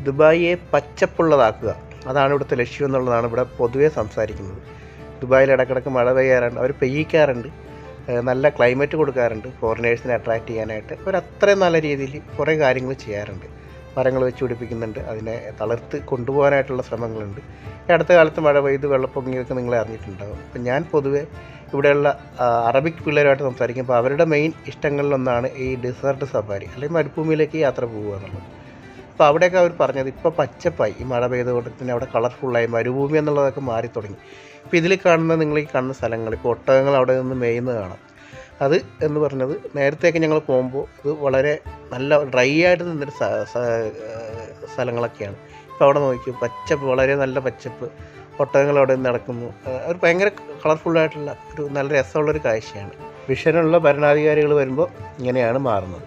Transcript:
ദുബായിയെ പച്ചപ്പുള്ളതാക്കുക, അതാണ് ഇവിടുത്തെ ലക്ഷ്യം എന്നുള്ളതാണ് ഇവിടെ പൊതുവേ സംസാരിക്കുന്നത്. ദുബായിൽ ഇടയ്ക്കിടയ്ക്ക് മഴ പെയ്യാറുണ്ട്, അവർ പെയ്യിക്കാറുണ്ട്, നല്ല ക്ലൈമറ്റ് കൊടുക്കാറുണ്ട് ഫോറിനേഴ്സിനെ അട്രാക്റ്റ് ചെയ്യാനായിട്ട്. അവർ അത്രയും നല്ല രീതിയിൽ കുറേ കാര്യങ്ങൾ ചെയ്യാറുണ്ട്. മരങ്ങൾ വെച്ച് പിടിപ്പിക്കുന്നുണ്ട്, അതിനെ തളർത്ത് കൊണ്ടുപോകാനായിട്ടുള്ള ശ്രമങ്ങളുണ്ട്. ഈ അടുത്ത കാലത്ത് മഴ പെയ്ത് വെള്ളപ്പൊങ്ങിയൊക്കെ നിങ്ങൾ അറിഞ്ഞിട്ടുണ്ടാകും. അപ്പം ഞാൻ പൊതുവേ ഇവിടെയുള്ള അറബിക് പിള്ളേരുമായിട്ട് സംസാരിക്കുമ്പോൾ അവരുടെ മെയിൻ ഇഷ്ടങ്ങളിലൊന്നാണ് ഈ ഡെസേർട്ട് സഫാരി, അല്ലെങ്കിൽ മരുഭൂമിയിലേക്ക് യാത്ര പോകുക എന്നുള്ളത്. അപ്പോൾ അവിടെയൊക്കെ അവർ പറഞ്ഞത് ഇപ്പോൾ പച്ചപ്പായി, ഈ മഴ പെയ്തുകൊണ്ട് തന്നെ അവിടെ കളർഫുള്ളായി, മരുഭൂമി എന്നുള്ളതൊക്കെ മാറി തുടങ്ങി. ഇപ്പോൾ ഇതിൽ കാണുന്ന നിങ്ങൾ ഈ കാണുന്ന സ്ഥലങ്ങൾ, ഇപ്പോൾ ഒട്ടകങ്ങൾ അവിടെ നിന്ന് മേയുന്നത് കാണാം. അത് എന്ന് പറഞ്ഞത് നേരത്തെയൊക്കെ ഞങ്ങൾ പോകുമ്പോൾ ഇത് വളരെ നല്ല ഡ്രൈ ആയിട്ട് നിന്നൊരു സ്ഥലങ്ങളൊക്കെയാണ്. ഇപ്പോൾ അവിടെ നോക്കി പച്ചപ്പ്, വളരെ നല്ല പച്ചപ്പ്, ഒട്ടകങ്ങൾ അവിടെ നിന്ന് നടക്കുന്നു. ഒരു ഭയങ്കര കളർഫുള്ളായിട്ടുള്ള ഒരു നല്ല രസമുള്ളൊരു കാഴ്ചയാണ്. വിഷനുള്ള ഭരണാധികാരികൾ വരുമ്പോൾ ഇങ്ങനെയാണ് മാറുന്നത്.